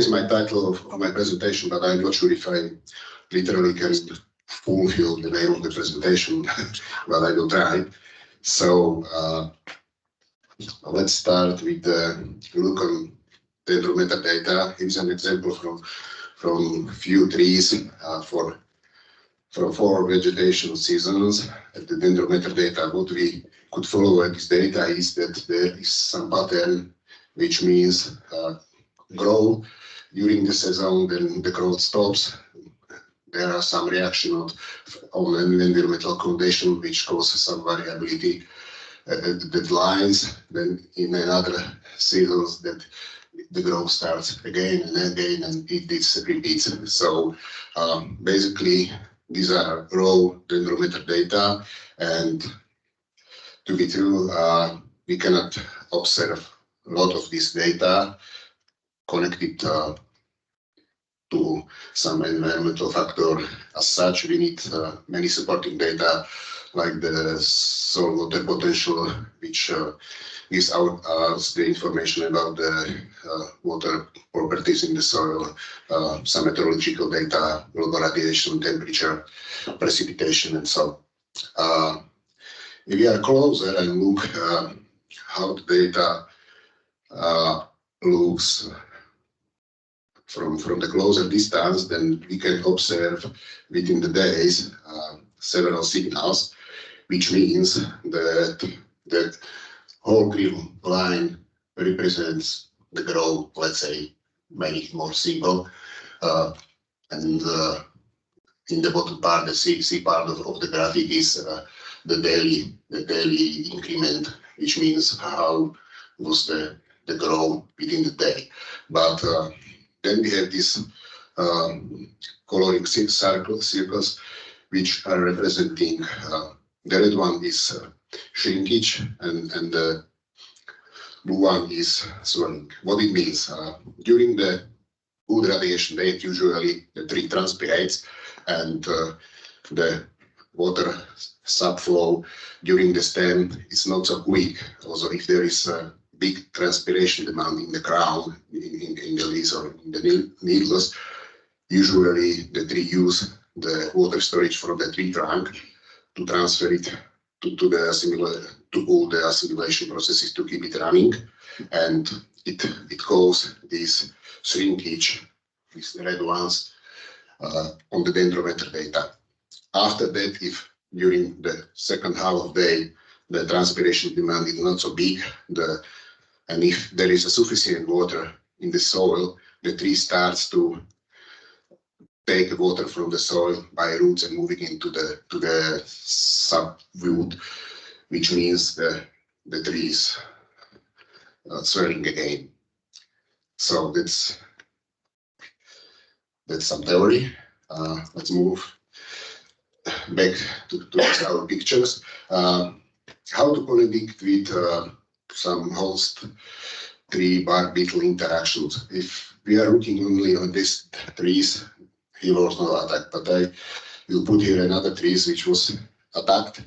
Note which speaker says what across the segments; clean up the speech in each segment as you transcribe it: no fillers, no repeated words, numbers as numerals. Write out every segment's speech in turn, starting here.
Speaker 1: is my title of my presentation, but I'm not sure if I literally can fulfill the name of the presentation, but I will try. So let's start with the look on dendrometer data. Here's an example from few trees from 4 vegetation seasons. At the dendrometer data, what we could follow at this data is that there is some pattern, which means grow during the season, then the growth stops. There are some reaction on an environmental condition which causes some variability at the lines. Then in another seasons that the growth starts again and again, and it repeats. So basically, these are raw dendrometer data, and to be true, we cannot observe a lot of this data connected to some environmental factor. As such, we need many supporting data like the soil water potential, which gives us the information about the water properties in the soil, some meteorological data, global radiation, temperature, precipitation, and so on. If we are closer and look how the data looks from the closer distance, then we can observe within the days several signals, which means that the whole green line represents the growth, let's say, make it more simple. And in the bottom part, the C part of the graphic is the daily increment, which means how was the growth within the day. But then we have these coloring circles, which are representing the red one is shrinkage, and the blue one is swelling. What it means, during the good radiation date, usually the tree transpirates, and the water SapFlow during the stem is not so quick. Also, if there is a big transpiration demand in the crown, in the leaves or in the needles, usually the tree use the water storage from the tree trunk to transfer it to all the assimilation processes to keep it running, and it causes this shrinkage, these red ones, on the dendrometer data. After that, if during the second half of the day the transpiration demand is not so big, and if there is a sufficient water in the soil, the tree starts to take water from the soil by roots and moving into the subwood, which means the tree is swelling again. So that's some theory. Let's move back to our pictures. How to predict with some host tree bark beetle interactions. If we are looking only on these trees, he was not attacked, but I will put here another trees which was attacked,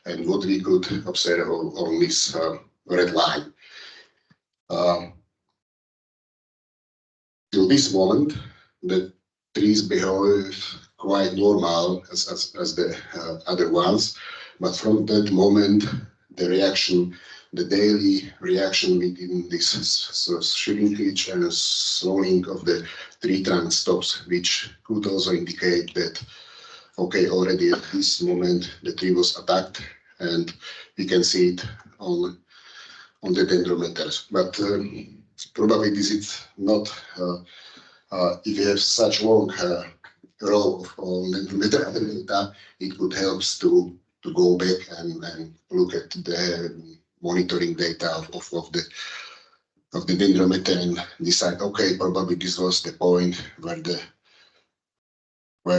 Speaker 1: and what we could observe on this red line. Till this moment, the trees behave quite normal as the other ones, but from that moment, the daily reaction within this shrinkage and slowing of the tree trunk stops, which could also indicate that, okay, already at this moment the tree was attacked, and we can see it on the dendrometers. But probably this is not, if you have such long row of dendrometer data, it would help to go back and look at the monitoring data of the dendrometer and decide, okay, probably this was the point where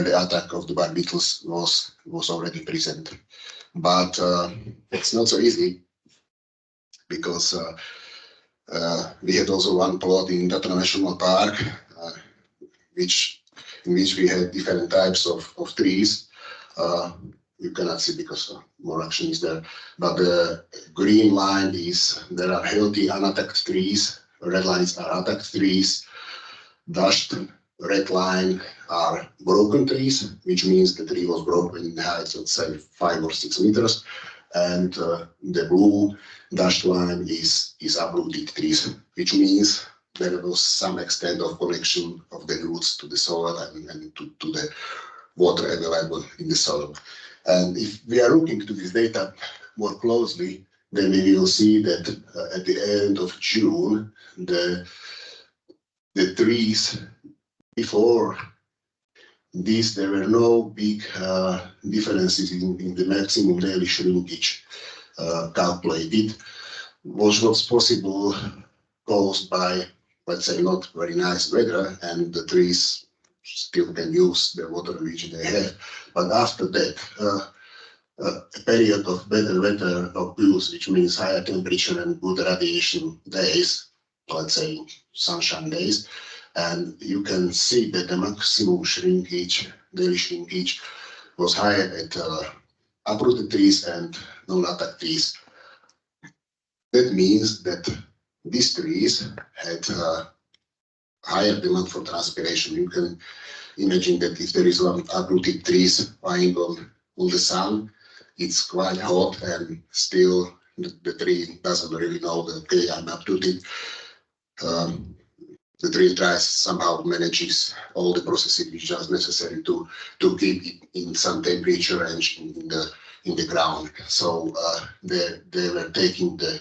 Speaker 1: the attack of the bark beetles was already present. But it's not so easy, because we had also one plot in Koli National Park, in which we had different types of trees. You cannot see because more action is there, but the green line is there are healthy unattacked trees, red lines are attacked trees, dashed red line are broken trees, which means the tree was broken in the height, let's say 5 or 6 meters. And the blue dashed line is uprooted trees, which means there was some extent of connection of the roots to the soil and to the water available in the soil. And if we are looking to this data more closely, then we will see that at the end of June, the trees before this, there were no big differences in the maximum daily shrinkage calculated, which was possible caused by, let's say, not very nice weather, and the trees still can use the water which they have. But after that, a period of better weather occurs, which means higher temperature and good radiation days, let's say sunshine days, and you can see that the maximum shrinkage, daily shrinkage, was higher at uprooted trees and non-attacked trees. That means that these trees had higher demand for transpiration. You can imagine that if there is one uprooted trees lying on the sun, it's quite hot, and still the tree doesn't really know that, okay, I'm uprooted. The tree tries somehow manages all the processes which are necessary to keep it in some temperature range in the ground. So they were taking the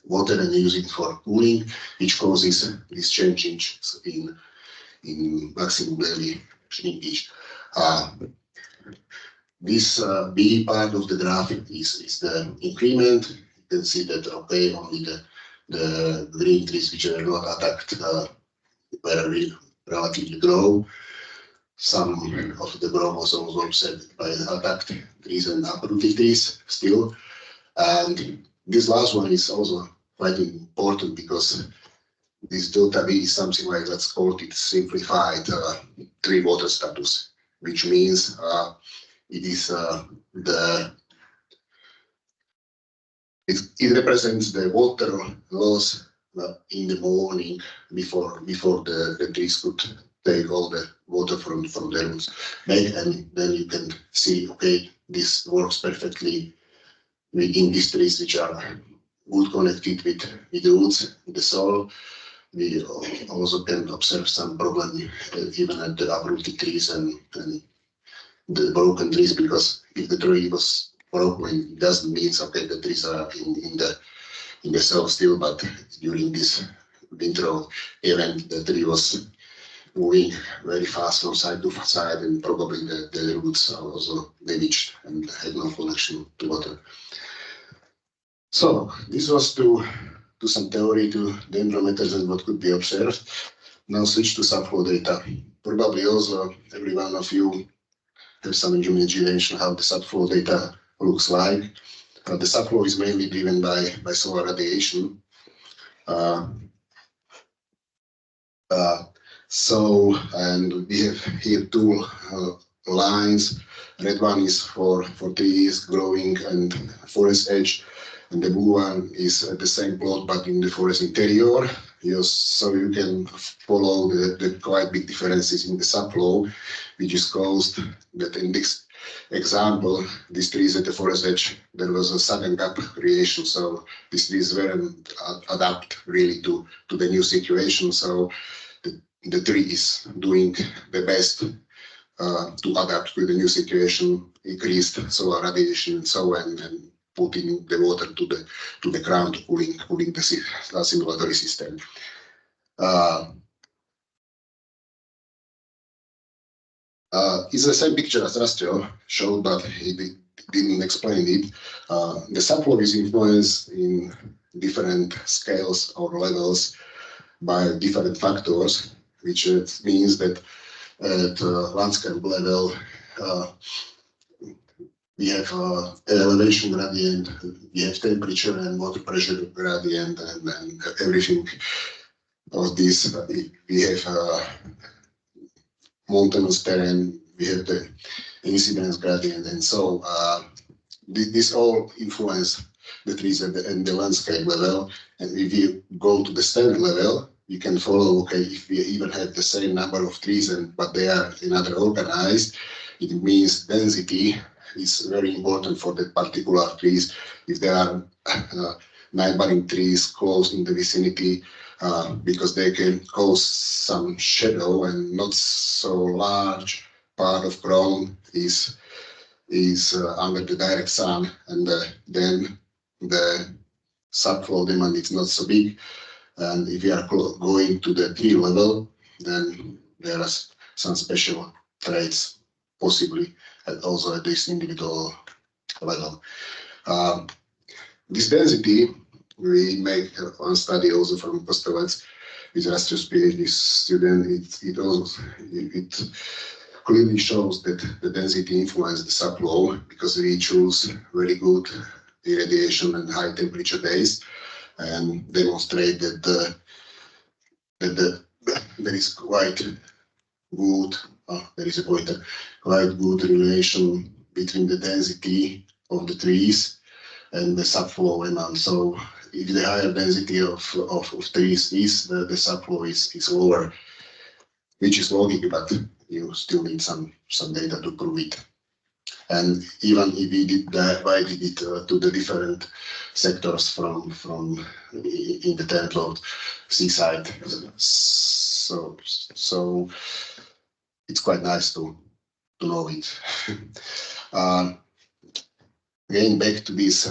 Speaker 1: water and using it for cooling, which causes these changes in maximum daily shrinkage. This B part of the graphic is the increment. You can see that, okay, only the green trees which are not attacked were relatively grow. Some of the growth was also offset by attacked trees and uprooted trees still. And this last one is also quite important because this delta V is something like, let's call it simplified tree water status, which means it is it represents the water loss in the morning before the trees could take all the water from the roots back, and then you can see, okay, this works perfectly in these trees which are good connected with the roots in the soil. We also can observe some problem even at the uprooted trees and the broken trees, because if the tree was broken, it doesn't mean, okay, the trees are in the soil still, but during this winter event, the tree was moving very fast from side to side, and probably the roots are also damaged and had no connection to water. So this was to some theory to dendrometers and what could be observed. Now switch to SapFlow data. Probably also every one of you have some imagination how the SapFlow data looks like. The SapFlow is mainly driven by solar radiation. And we have here two lines. Red one is for trees growing and forest edge, and the blue one is the same plot but in the forest interior. So you can follow the quite big differences in the SapFlow, which is caused that in this example, these trees at the forest edge, there was a sudden gap creation. So these trees weren't adapt really to the new situation. So the tree is doing the best to adapt to the new situation, increased solar radiation and so on, and putting the water to the ground, cooling the simulatory system. It's the same picture as Rastio showed, but he didn't explain it. The SapFlow is influenced in different scales or levels by different factors, which means that at landscape level, we have elevation gradient, we have temperature and water pressure gradient, and everything of this. We have mountainous terrain, we have the incidence gradient, and so this all influence the trees and the landscape level. And if you go to the standard level, you can follow, okay, if we even have the same number of trees but they are another organized, it means density is very important for that particular trees. If there are neighboring trees close in the vicinity, because they can cause some shadow and not so large part of ground is under the direct sun, and then the subflow demand is not so big. And if you are going to the tree level, then there are some special traits possibly, and also at this individual level. This density, we make one study also from Postowets with Rastrospi student. It clearly shows that the density influences the subflow because we choose very good irradiation and high temperature days, and demonstrate that there is quite good, there is a quite good relation between the density of the trees and the subflow amount. So if the higher density of trees is, the subflow is lower, which is logical, but you still need some data to prove it. And even if we divided it to the different sectors from in the template seaside, so it's quite nice to know it. Getting back to this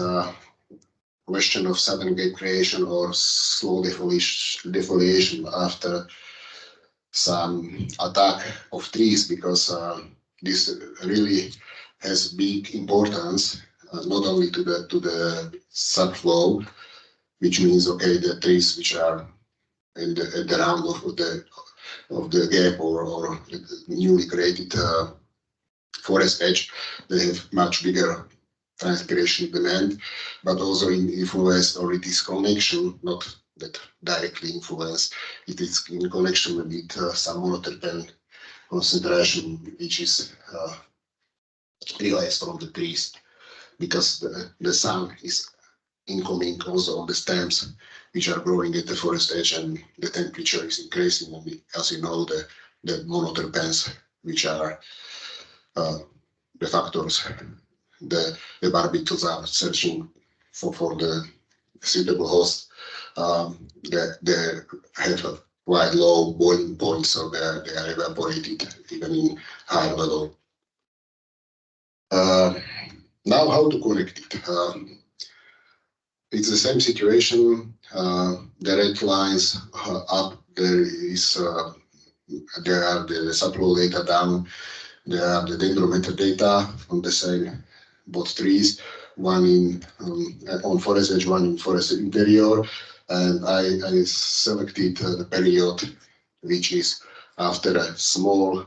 Speaker 1: question of southern gate creation or slow defoliation after some attack of trees, because this really has big importance, not only to the subflow, which means, okay, the trees which are at the round of the gap or newly created forest edge, they have much bigger transpiration demand, but also influence, or it is connection, not that directly influence, it is in connection with some monoterpene concentration, which is realized from the trees, because the sun is incoming also on the stems which are growing at the forest edge, and the temperature is increasing. And as you know, the monoterpenes, which are the factors, the beetles are searching for the suitable host. They have a quite low boiling point, so they are evaporated even in high level. Now, how to connect it? It's the same situation. The red lines up, there are the subflow data down. There are the dendrometer data from the same both trees, one on forest edge, one in forest interior, and I selected the period which is after a small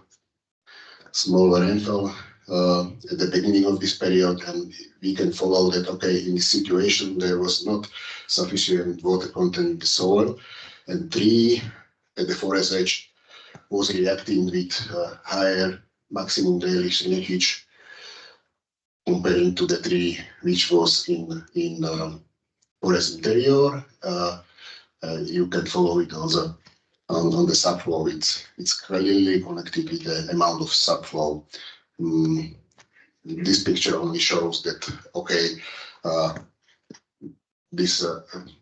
Speaker 1: rainfall at the beginning of this period, and we can follow that, okay, in this situation there was not sufficient water content in the soil, and tree at the forest edge was reacting with higher maximum daily leakage comparing to the tree which was in forest interior. You can follow it also on the subflow. It's clearly connected with the amount of subflow. This picture only shows that, okay, this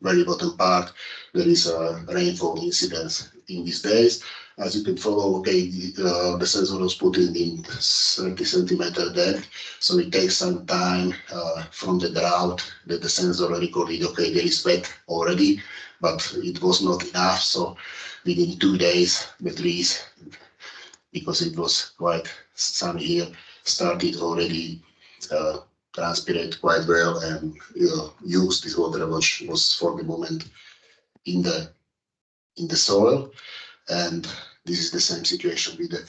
Speaker 1: very bottom part, there is a rainfall incidence in these days. As you can follow, okay, the sensor was put in 30 centimeter depth, so it takes some time from the drought that the sensor recorded, okay, there is wet already, but it was not enough. So within 2 days, the trees, because it was quite sunny here, started already transpirate quite well and use this water which was for the moment in the soil. And this is the same situation with the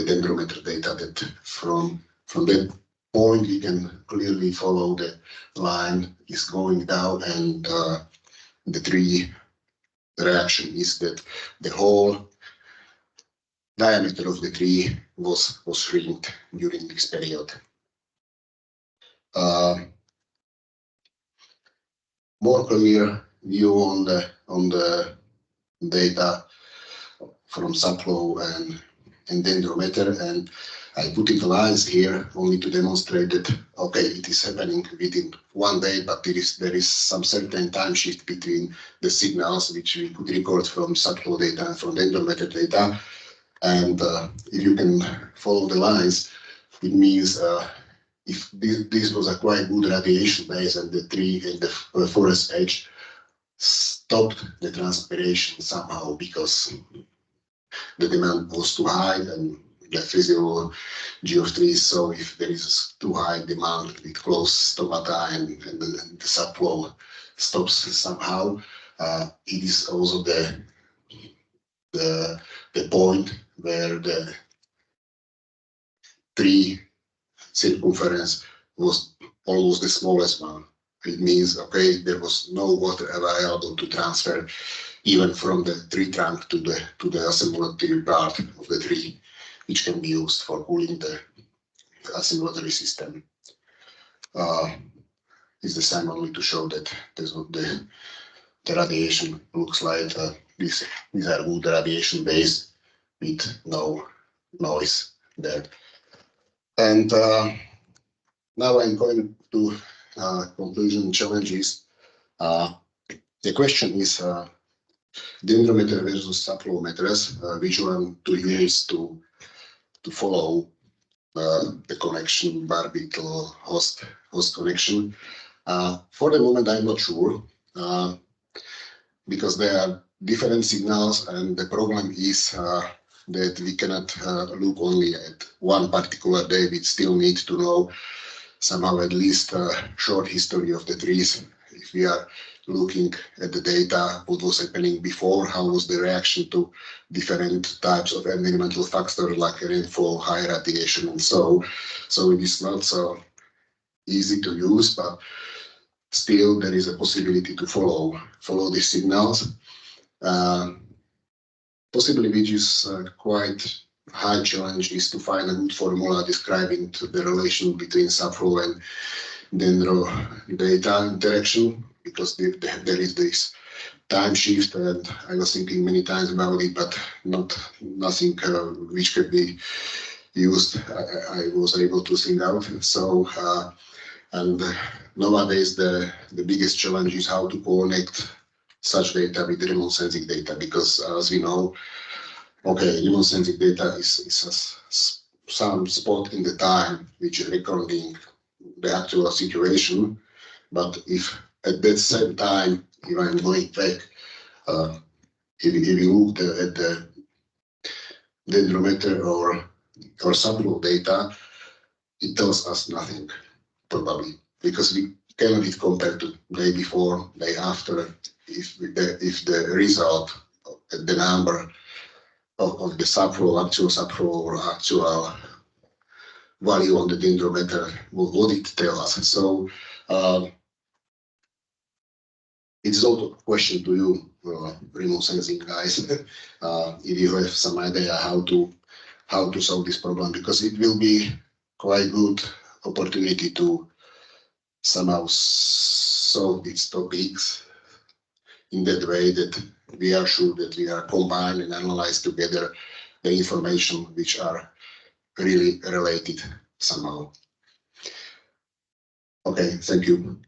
Speaker 1: dendrometer data, that from that point we can clearly follow the line is going down, and the tree reaction is that the whole diameter of the tree was shrinked during this period. More clear view on the data from SapFlow and Dendrometer, and I put in the lines here only to demonstrate that okay, it is happening within one day, but there is some certain time shift between the signals which we could record from SapFlow data and from Dendrometer data. And if you can follow the lines, it means if this was a quite good radiation base and the tree and the forest edge stopped the transpiration somehow because the demand was too high and the physiology of trees. So if there is too high demand with close stomata and the SapFlow stops somehow, it is also the point where the tree circumference was almost the smallest one. It means, okay, there was no water available to transfer even from the tree trunk to the assimilatory part of the tree, which can be used for cooling the assimilatory system. It's the same only to show that the radiation looks like these are good radiation base with no noise there. And now I'm going to conclusion challenges. The question is Dendrometer versus SapFlow meters, which one to use to follow the connection beetle host connection. For the moment, I'm not sure because there are different signals, and the problem is that we cannot look only at one particular day. We still need to know somehow at least a short history of the trees. If we are looking at the data, what was happening before, how was the reaction to different types of environmental factors like rainfall, high radiation, and so it is not so easy to use, but still there is a possibility to follow these signals. Possibly, which is quite high challenge, is to find a good formula describing the relation between SapFlow and Dendro data interaction, because there is this time shift, and I was thinking many times about it, but nothing which could be used. I was able to think out. So and nowadays the biggest challenge is how to connect such data with remote sensing data, because as we know, okay, remote sensing data is some spot in the time which is recording the actual situation. But if at that same time, if I'm going back, if you look at the Dendrometer or SapFlow data, it tells us nothing, probably, because we cannot compare to day before, day after, if the result, the number of the SapFlow, actual SapFlow or actual value on the Dendrometer, what it tells us. So it's also a question to you, remote sensing guys, if you have some idea how to solve this problem, because it will be quite good opportunity to somehow solve these topics in that way that we are sure that we are combined and analyze together the information which are really related somehow. Okay, thank you.